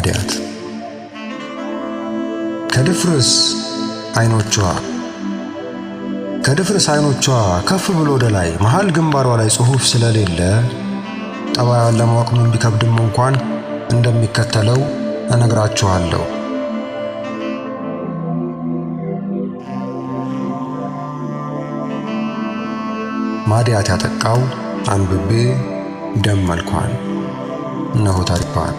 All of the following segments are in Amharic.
ማዲያት ከድፍርስ አይኖቿ ከፍ ብሎ ወደ ላይ መሃል ግንባሯ ላይ ጽሑፍ ስለሌለ ጠባዩን ለማወቅ ምን ቢከብድም እንኳን እንደሚከተለው እነግራችኋለሁ። ማዲያት ያጠቃው አንብቤ ደም መልኳን እነሆ ታሪኳን።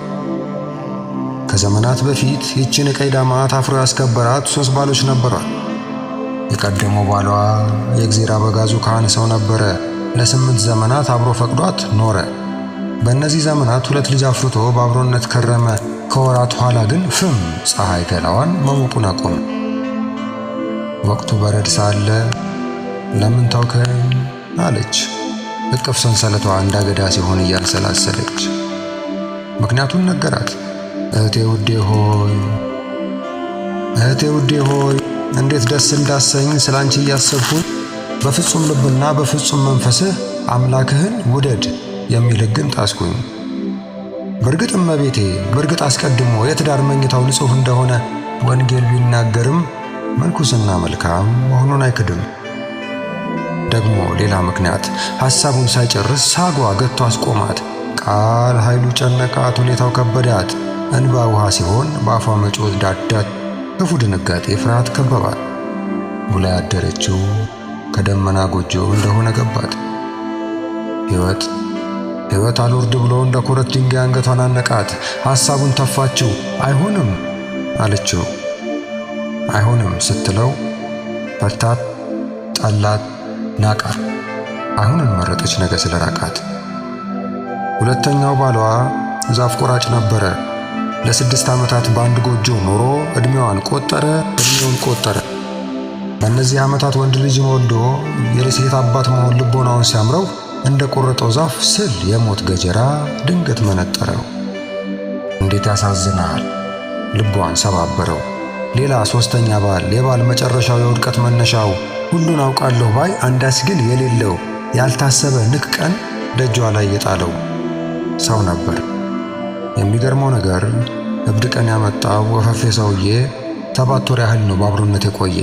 ከዘመናት በፊት ይህችን የቀይ ዳማ ታፍሮ ያስከበራት 3 ባሎች ነበሯት። የቀደመው ባሏ የእግዚአብሔር አበጋዙ ካህን ሰው ነበረ። ለ8 ዘመናት አብሮ ፈቅዷት ኖረ። በእነዚህ ዘመናት 2 ልጅ አፍርቶ በአብሮነት ከረመ። ከወራት ኋላ ግን ፍም ፀሐይ ገላዋን መሞቁን አቆመ። ወቅቱ በረድ ሳለ ለምን ተውከኝ አለች። እቅፍ ሰንሰለቷ እንዳገዳ ሲሆን እያንሰላሰለች ምክንያቱን ነገራት። እህቴ ውዴ ሆይ እንዴት ደስ እንዳሰኝ ስላንቺ እያሰብኩኝ በፍጹም ልብና በፍጹም መንፈስህ አምላክህን ውደድ የሚል ሕግን ጣስኩኝ። በእርግጥ እመቤቴ፣ በእርግጥ አስቀድሞ የትዳር መኝታው ንጹሕ እንደሆነ ወንጌል ቢናገርም ምንኩስና መልካም መሆኑን አይክድም። ደግሞ ሌላ ምክንያት ሐሳቡን ሳይጨርስ ሳጓ ገቶ አስቆማት። ቃል ኃይሉ ጨነቃት፣ ሁኔታው ከበዳት። እንባ ውሃ ሲሆን በአፏ መጮህ ዳዳት። ክፉ ድንጋጤ ፍርሃት ከበባት። ውላ ያደረችው ከደመና ጎጆ እንደሆነ ገባት። ሕይወት አልወርድ ብሎ እንደ ኮረት ድንጋይ አንገቷን አነቃት። ሐሳቡን ተፋችው። አይሆንም አለችው። አይሆንም ስትለው ፈታት፣ ጠላት፣ ናቃት። አሁንም መረጠች ነገ ስለራቃት። ሁለተኛው ባሏ ዛፍ ቆራጭ ነበረ። ለ6 ዓመታት በአንድ ጎጆ ኖሮ ዕድሜውን ቆጠረ። በእነዚህ ዓመታት ወንድ ልጅን ወልዶ የሴት አባት መሆን ልቦናውን ሲያምረው እንደ ቆረጠው ዛፍ ስል የሞት ገጀራ ድንገት መነጠረው። እንዴት ያሳዝናል! ልቧን ሰባበረው። ሌላ 3ኛ ባል፣ የባል መጨረሻው የውድቀት መነሻው፣ ሁሉን አውቃለሁ ባይ አንዳች ግን የሌለው ያልታሰበ ንቅ ቀን ደጇ ላይ የጣለው ሰው ነበር። የሚገርመው ነገር እብድ ቀን ያመጣው ወፈፌ ሰውዬ 7 ወር ያህል ነው በአብሮነት የቆየ።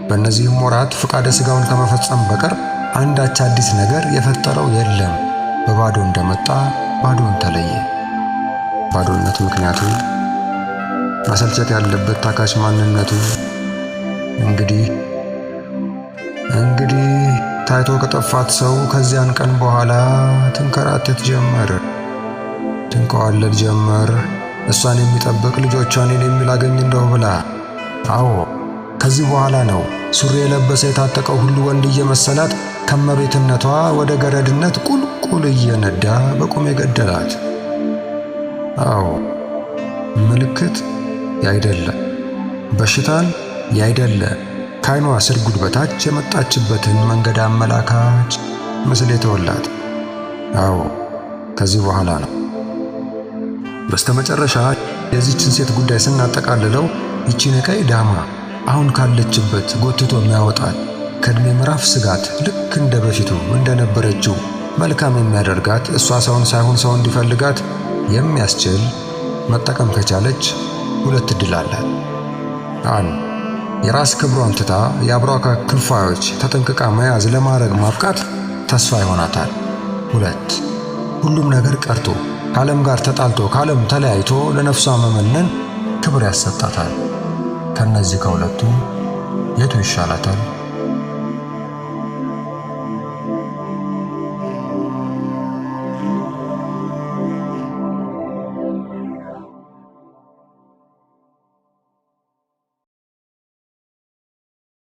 በእነዚህም ወራት ፍቃደ ሥጋውን ከመፈጸም በቀር አንዳች አዲስ ነገር የፈጠረው የለም። በባዶ እንደመጣ ባዶን ተለየ። ባዶነት ምክንያቱ መሰልቸት ያለበት ታካች ማንነቱ እንግዲህ ታይቶ ከጠፋት ሰው ከዚያን ቀን በኋላ ትንከራተት ጀመር፣ ትንከዋለል ጀመር። እሷን የሚጠብቅ ልጆቿን የሚል አገኝ እንደው ብላ። አዎ ከዚህ በኋላ ነው ሱሪ የለበሰ የታጠቀው ሁሉ ወንድ እየመሰላት ከመቤትነቷ ወደ ገረድነት ቁልቁል እየነዳ በቁም የገደላት። አዎ ምልክት ያይደለ፣ በሽታን ያይደለ፣ ከዓይኗ ስር ጉድበታች የመጣችበትን መንገድ አመላካች ምስል የተወላት። አዎ ከዚህ በኋላ ነው። በስተመጨረሻ የዚህችን ሴት ጉዳይ ስናጠቃልለው ይቺን የቀይ ዳማ አሁን ካለችበት ጎትቶ የሚያወጣት ከዕድሜ ምዕራፍ ስጋት ልክ እንደ በፊቱ እንደነበረችው መልካም የሚያደርጋት እሷ ሰውን ሳይሆን ሰው እንዲፈልጋት የሚያስችል መጠቀም ከቻለች 2 ዕድል አላት። 1 የራስ ክብሯን ትታ የአብሯካ ክፋዮች ተጠንቅቃ መያዝ ለማድረግ ማብቃት ተስፋ ይሆናታል። 2 ሁሉም ነገር ቀርቶ ከዓለም ጋር ተጣልቶ ከዓለም ተለያይቶ ለነፍሷ መመነን ክብር ያሰጣታል። ከነዚህ ከሁለቱ የቱ ይሻላታል?